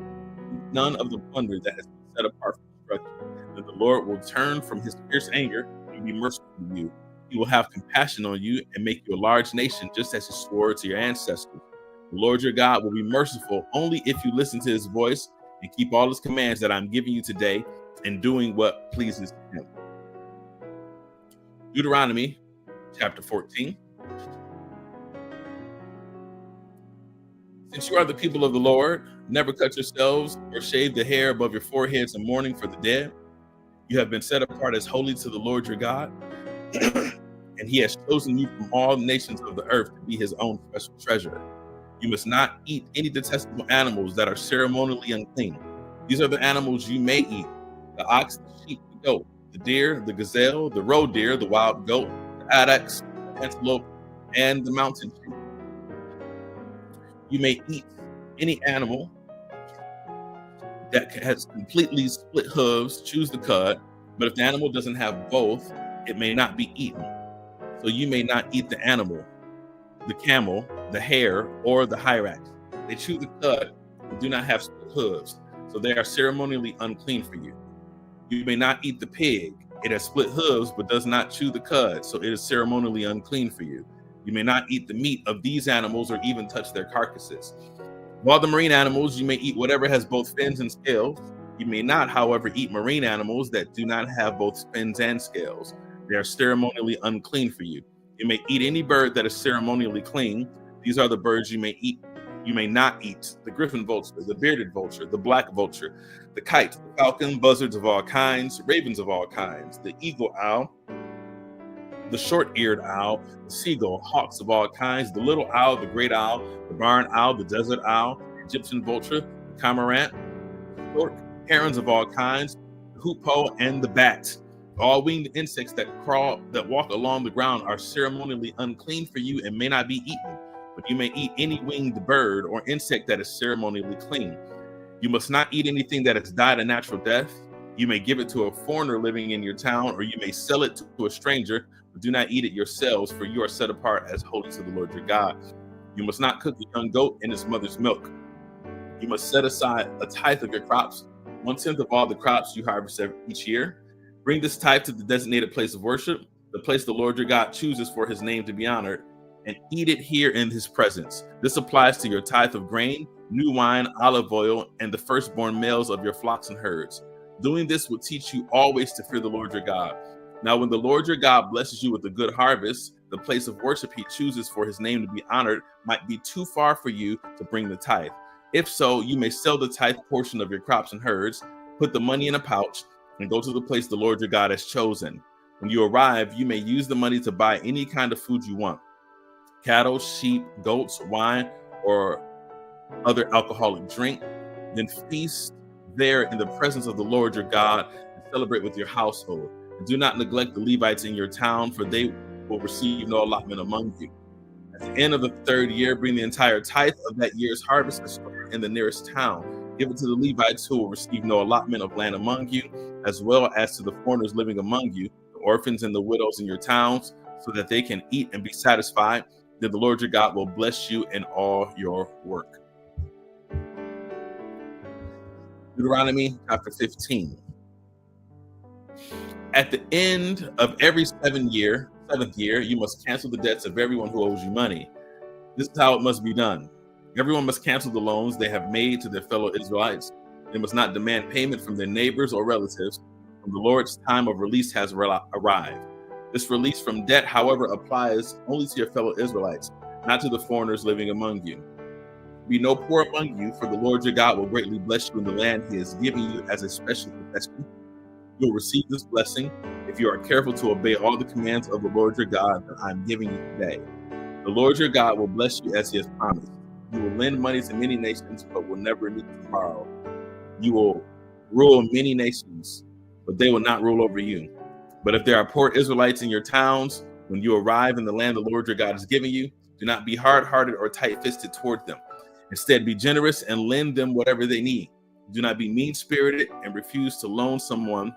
S1: None of the plunder that has been set apart for destruction. Then the Lord will turn from his fierce anger and be merciful to you. He will have compassion on you and make you a large nation, just as he swore to your ancestors. The Lord your God will be merciful only if you listen to his voice and keep all his commands that I'm giving you today and doing what pleases him. Deuteronomy chapter 14. Since you are the people of the Lord, never cut yourselves or shave the hair above your foreheads in mourning for the dead. You have been set apart as holy to the Lord your God, and he has chosen you from all nations of the earth to be his own special treasure. You must not eat any detestable animals that are ceremonially unclean. These are the animals you may eat: the ox, the sheep, the goat, the deer, the gazelle, the roe deer, the wild goat, the addax, the antelope, and the mountain sheep. You may eat any animal that has completely split hooves, choose the cud, but if the animal doesn't have both, it may not be eaten. So you may not eat the animal, the camel, the hare, or the hyrax. They chew the cud and do not have split hooves, so they are ceremonially unclean for you. You may not eat the pig. It has split hooves, but does not chew the cud, so it is ceremonially unclean for you. You may not eat the meat of these animals or even touch their carcasses. Of all the marine animals, you may eat whatever has both fins and scales. You may not, however, eat marine animals that do not have both fins and scales. They are ceremonially unclean for you. You may eat any bird that is ceremonially clean. These are the birds you may eat. You may not eat: the griffin vulture, the bearded vulture, the black vulture, the kite, the falcon, buzzards of all kinds, ravens of all kinds, the eagle owl, the short-eared owl, the seagull, hawks of all kinds, the little owl, the great owl, the barn owl, the desert owl, the Egyptian vulture, the cormorant, the stork, herons of all kinds, the hoopoe, and the bat. All winged insects that walk along the ground are ceremonially unclean for you and may not be eaten, but you may eat any winged bird or insect that is ceremonially clean. You must not eat anything that has died a natural death. You may give it to a foreigner living in your town, or you may sell it to a stranger, but do not eat it yourselves, for you are set apart as holy to the Lord your God. You must not cook a young goat in its mother's milk. You must set aside a tithe of your crops, 1/10 of all the crops you harvest each year. Bring this tithe to the designated place of worship, the place the Lord your God chooses for his name to be honored, and eat it here in his presence. This applies to your tithe of grain, new wine, olive oil, and the firstborn males of your flocks and herds. Doing this will teach you always to fear the Lord your God. Now, when the Lord your God blesses you with a good harvest, the place of worship he chooses for his name to be honored might be too far for you to bring the tithe. If so, you may sell the tithe portion of your crops and herds, put the money in a pouch, and go to the place the Lord your God has chosen. When you arrive, you may use the money to buy any kind of food you want: cattle, sheep, goats, wine, or other alcoholic drink. Then feast there in the presence of the Lord your God and celebrate with your household. And do not neglect the Levites in your town, for they will receive no allotment among you. At the end of the 3rd year, bring the entire tithe of that year's harvest and store it in the nearest town. Give it to the Levites, who will receive no allotment of land among you, as well as to the foreigners living among you, the orphans and the widows in your towns, so that they can eat and be satisfied. Then the Lord your God will bless you in all your work. Deuteronomy chapter 15. At the end of every seventh year, you must cancel the debts of everyone who owes you money. This is how it must be done. Everyone must cancel the loans they have made to their fellow Israelites. They must not demand payment from their neighbors or relatives when the Lord's time of release has arrived. This release from debt, however, applies only to your fellow Israelites, not to the foreigners living among you. Be no poor among you, for the Lord your God will greatly bless you in the land he has given you as a special possession. You will receive this blessing if you are careful to obey all the commands of the Lord your God that I am giving you today. The Lord your God will bless you as he has promised. You will lend money to many nations, but will never need to borrow. You will rule many nations, but they will not rule over you. But if there are poor Israelites in your towns, when you arrive in the land the Lord your God is giving you, do not be hard-hearted or tight-fisted toward them. Instead, be generous and lend them whatever they need. Do not be mean-spirited and refuse someone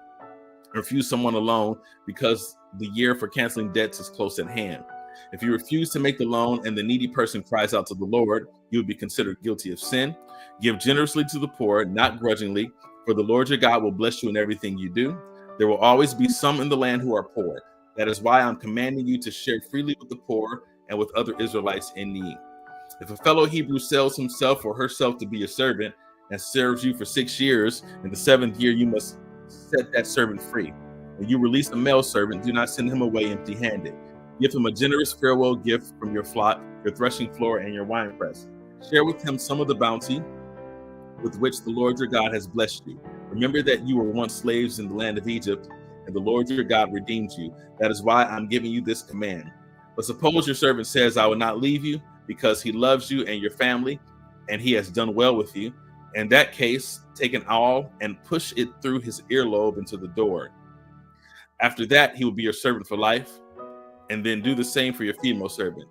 S1: a loan because the year for canceling debts is close at hand. If you refuse to make the loan and the needy person cries out to the Lord, you will be considered guilty of sin. Give generously to the poor, not grudgingly, for the Lord your God will bless you in everything you do. There will always be some in the land who are poor. That is why I'm commanding you to share freely with the poor and with other Israelites in need. If a fellow Hebrew sells himself or herself to be a servant and serves you for 6 years, in the 7th year you must set that servant free. When you release a male servant, do not send him away empty-handed. Give him a generous farewell gift from your flock, your threshing floor, and your winepress. Share with him some of the bounty with which the Lord your God has blessed you. Remember that you were once slaves in the land of Egypt, and the Lord your God redeemed you. That is why I'm giving you this command. But suppose your servant says, I will not leave you, because he loves you and your family, and he has done well with you. In that case, take an awl and push it through his earlobe into the door. After that, he will be your servant for life, and then do the same for your female servants.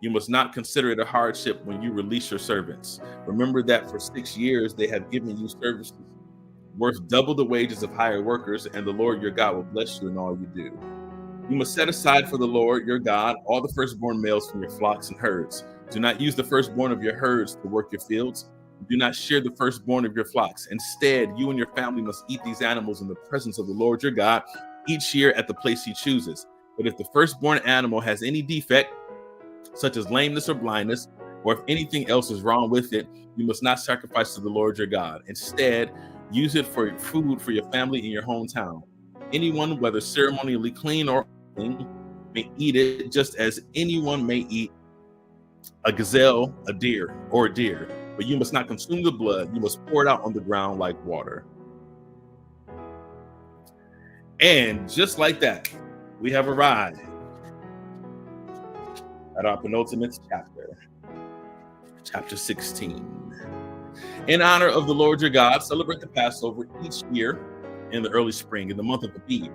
S1: You must not consider it a hardship when you release your servants. Remember that for 6 years they have given you services worth double the wages of hired workers, and the Lord your God will bless you in all you do. You must set aside for the Lord your God all the firstborn males from your flocks and herds. Do not use the firstborn of your herds to work your fields. Do not share the firstborn of your flocks. Instead, you and your family must eat these animals in the presence of the Lord your God each year at the place he chooses. But if the firstborn animal has any defect, such as lameness or blindness, or if anything else is wrong with it, you must not sacrifice to the Lord your God. Instead, use it for food for your family in your hometown. Anyone, whether ceremonially clean or unclean, may eat it, just as anyone may eat a gazelle, a deer. But you must not consume the blood. You must pour it out on the ground like water. And just like that, we have arrived at our penultimate chapter, chapter 16. In honor of the Lord your God, celebrate the Passover each year in the early spring, in the month of Abib.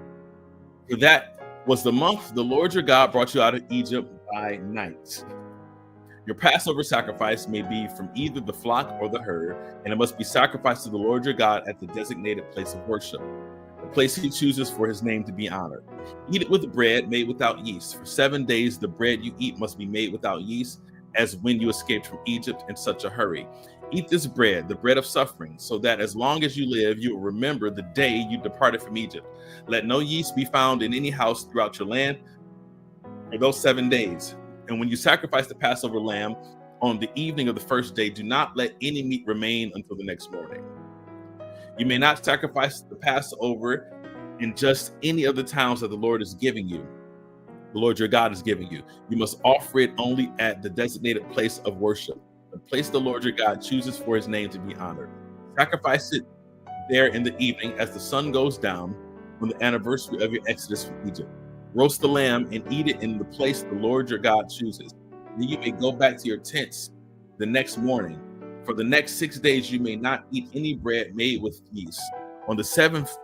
S1: For that was the month the Lord your God brought you out of Egypt by night. Your Passover sacrifice may be from either the flock or the herd, and it must be sacrificed to the Lord your God at the designated place of worship, the place he chooses for his name to be honored. Eat it with bread made without yeast. For 7 days the bread you eat must be made without yeast, as when you escaped from Egypt in such a hurry. Eat this bread, the bread of suffering, so that as long as you live, you will remember the day you departed from Egypt. Let no yeast be found in any house throughout your land for those 7 days. And when you sacrifice the Passover lamb on the evening of the first day, do not let any meat remain until the next morning. You may not sacrifice the Passover in just any of the towns that the Lord is giving you. The Lord your God is giving you. You must offer it only at the designated place of worship, the place the Lord your God chooses for his name to be honored. Sacrifice it there in the evening as the sun goes down on the anniversary of your exodus from Egypt. Roast the lamb and eat it in the place the Lord your God chooses. Then you may go back to your tents the next morning. For the next 6 days you may not eat any bread made with yeast. On the 7th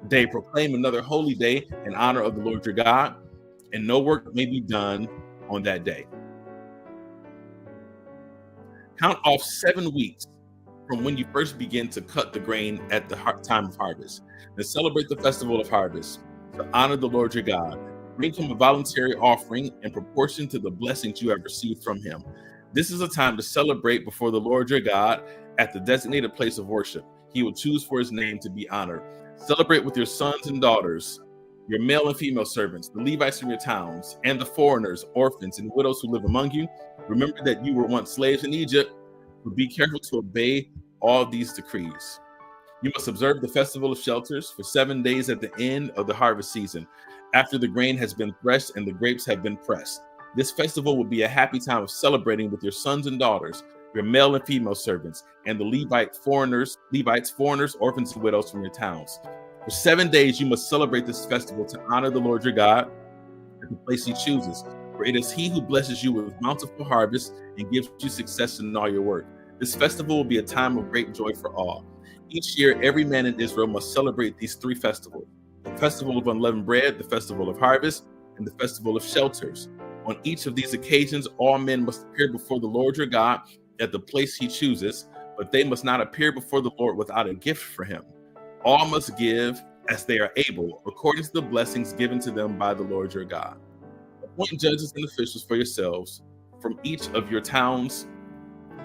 S1: day proclaim another holy day in honor of the Lord your God, and no work may be done on that day. Count off 7 weeks from when you first begin to cut the grain at the time of harvest, and celebrate the festival of harvest to honor the Lord your God. Bring him a voluntary offering in proportion to the blessings you have received from him. This is a time to celebrate before the Lord your God at the designated place of worship he will choose for his name to be honored. Celebrate with your sons and daughters, your male and female servants, the Levites from your towns, and the foreigners, orphans, and widows who live among you. Remember that you were once slaves in Egypt, but be careful to obey all these decrees. You must observe the festival of shelters for 7 days at the end of the harvest season, after the grain has been threshed and the grapes have been pressed. This festival will be a happy time of celebrating with your sons and daughters, your male and female servants, and the Levites, foreigners, orphans, and widows from your towns. For 7 days you must celebrate this festival to honor the Lord your God at the place he chooses. For it is he who blesses you with bountiful harvest and gives you success in all your work. This festival will be a time of great joy for all. Each year, every man in Israel must celebrate these 3 festivals: the festival of unleavened bread, the festival of harvest, and the festival of shelters. On each of these occasions, all men must appear before the Lord your God at the place he chooses, but they must not appear before the Lord without a gift for him. All must give as they are able, according to the blessings given to them by the Lord your God. Appoint judges and officials for yourselves from each of your towns,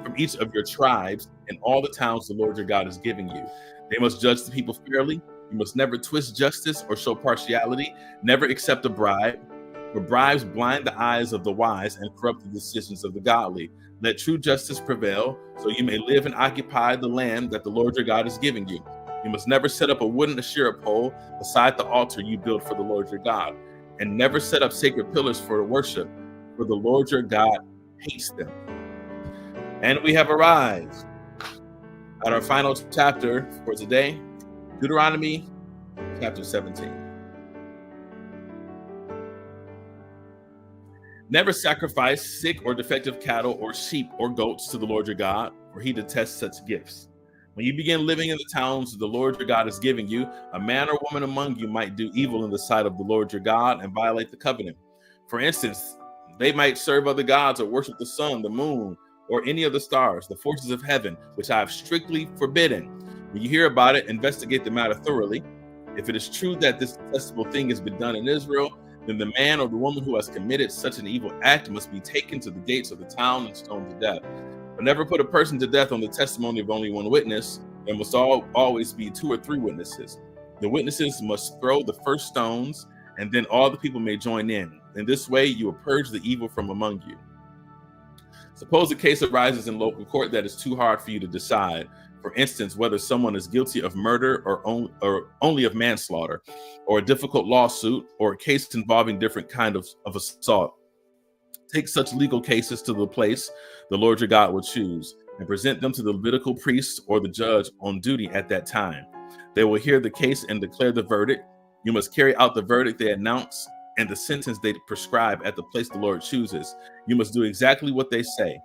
S1: from each of your tribes, and all the towns the Lord your God is giving you. They must judge the people fairly. You must never twist justice or show partiality. Never accept a bribe, for bribes blind the eyes of the wise and corrupt the decisions of the godly. Let true justice prevail, so you may live and occupy the land that the Lord your God is giving you. You must never set up a wooden Asherah pole beside the altar you build for the Lord your God, and never set up sacred pillars for worship, for the Lord your God hates them. And we have arrived at our final chapter for today, Deuteronomy chapter 17. Never sacrifice sick or defective cattle or sheep or goats to the Lord your God, for he detests such gifts. When you begin living in the towns the Lord your God is giving you, a man or woman among you might do evil in the sight of the Lord your God and violate the covenant. For instance, they might serve other gods or worship the sun, the moon, or any of the stars, the forces of heaven, which I have strictly forbidden. When you hear about it, investigate the matter thoroughly. If it is true that this detestable thing has been done in Israel, then the man or the woman who has committed such an evil act must be taken to the gates of the town and stoned to death. But never put a person to death on the testimony of only one witness. There must always be 2 or 3 witnesses. The witnesses must throw the first stones, and then all the people may join in. In this way, you will purge the evil from among you. Suppose a case arises in local court that is too hard for you to decide. For instance, whether someone is guilty of murder or only of manslaughter, or a difficult lawsuit, or a case involving different kind of assault. Take such legal cases to the place the Lord your God will choose, and present them to the Levitical priest or the judge on duty at that time. They will hear the case and declare the verdict. You must carry out the verdict they announce and the sentence they prescribe at the place the Lord chooses. You must do exactly what they say.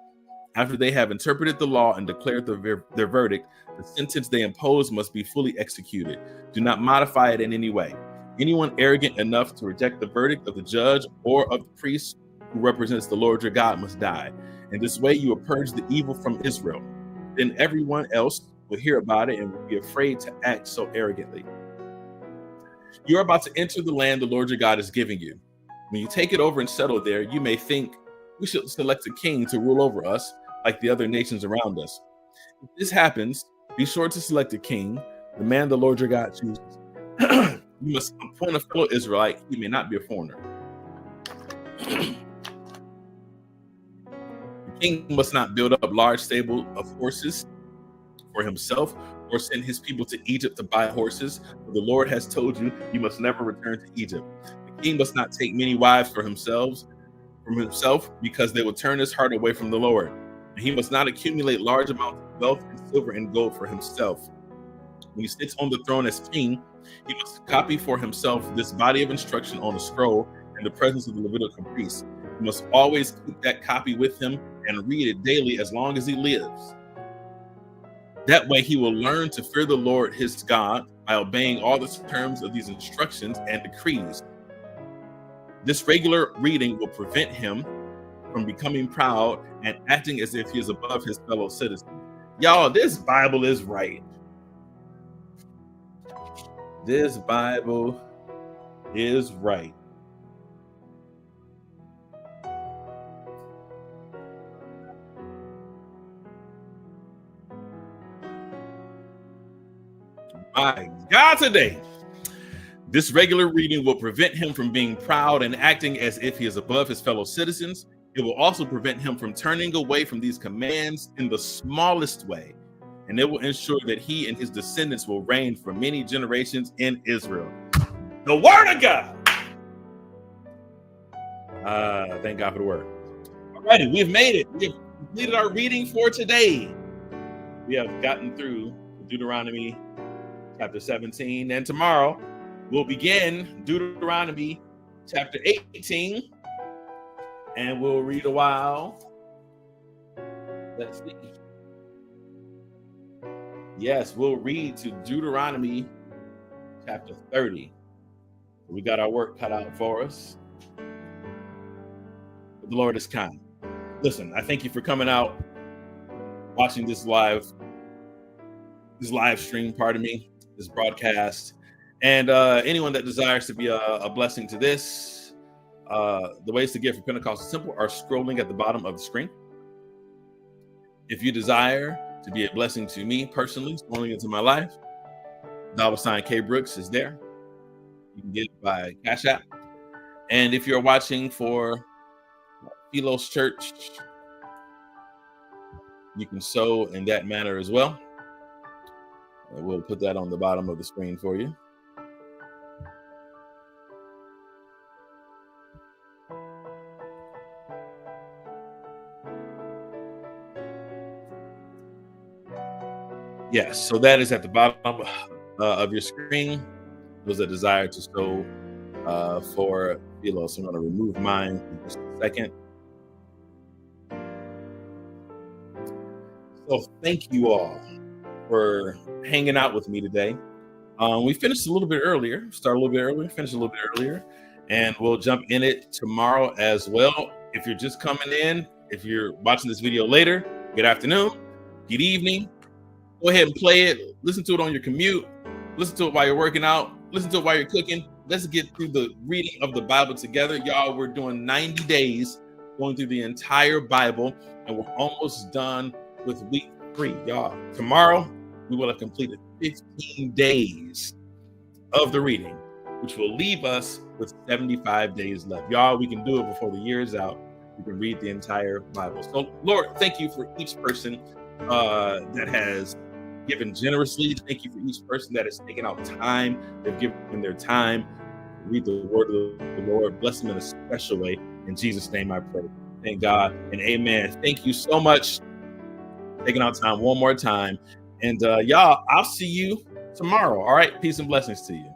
S1: After they have interpreted the law and declared their verdict, the sentence they impose must be fully executed. Do not modify it in any way. Anyone arrogant enough to reject the verdict of the judge or of the priest who represents the Lord your God must die. In this way, you will purge the evil from Israel. Then everyone else will hear about it and will be afraid to act so arrogantly. You're about to enter the land the Lord your God is giving you. When you take it over and settle there, you may think, we should select a king to rule over us like the other nations around us. If this happens, be sure to select a king, the man the Lord your God chooses. You must appoint a fellow Israelite. He may not be a foreigner. The king must not build up large stable of horses for himself or send his people to Egypt to buy horses. For the Lord has told you, you must never return to Egypt. The king must not take many wives from himself because they will turn his heart away from the Lord. And he must not accumulate large amounts of wealth and silver and gold for himself. When he sits on the throne as king, he must copy for himself this body of instruction on a scroll in the presence of the Levitical priest. He must always keep that copy with him and read it daily as long as he lives. That way he will learn to fear the Lord his God by obeying all the terms of these instructions and decrees. This regular reading will prevent him from becoming proud and acting as if he is above his fellow citizens. Y'all, this Bible is right. This Bible is right. My God, today. This regular reading will prevent him from being proud and acting as if he is above his fellow citizens. It will also prevent him from turning away from these commands in the smallest way. And it will ensure that he and his descendants will reign for many generations in Israel. The word of God. Thank God for the word. All righty, we've made it. We have completed our reading for today. We have gotten through Deuteronomy chapter 17. And tomorrow we'll begin Deuteronomy chapter 18. And we'll read a while. Let's see. Yes, we'll read to Deuteronomy chapter 30. We got our work cut out for us. But the Lord is kind. Listen, I thank you for coming out, watching this live stream, this broadcast. And anyone that desires to be a blessing to this, the ways to give for Pentecost is simple are scrolling at the bottom of the screen. If you desire to be a blessing to me personally, scrolling into my life, $ K Brooks is there. You can get it by Cash App. And if you're watching for Philos Church, you can sow in that manner as well. And we'll put that on the bottom of the screen for you. Yes, so that is at the bottom of your screen. Was a desire to sow for Philos. I'm going to remove mine in just a second. So thank you all for hanging out with me today. We finished a little bit earlier, started a little bit earlier, finished a little bit earlier, and we'll jump in it tomorrow as well. If you're just coming in, if you're watching this video later, good afternoon, good evening. Go ahead and play it. Listen to it on your commute. Listen to it while you're working out. Listen to it while you're cooking. Let's get through the reading of the Bible together. Y'all, we're doing 90 days going through the entire Bible, and we're almost done with week 3. Y'all, tomorrow we will have completed 15 days of the reading, which will leave us with 75 days left. Y'all, we can do it before the year is out. We can read the entire Bible. So, Lord, thank you for each person that has given generously. Thank you for each person that has taken out time. They've given their time to read the word of the Lord. Bless them in a special way. In Jesus' name I pray. Thank God and amen. Thank you so much for taking out time one more time. And y'all, I'll see you tomorrow. All right. Peace and blessings to you.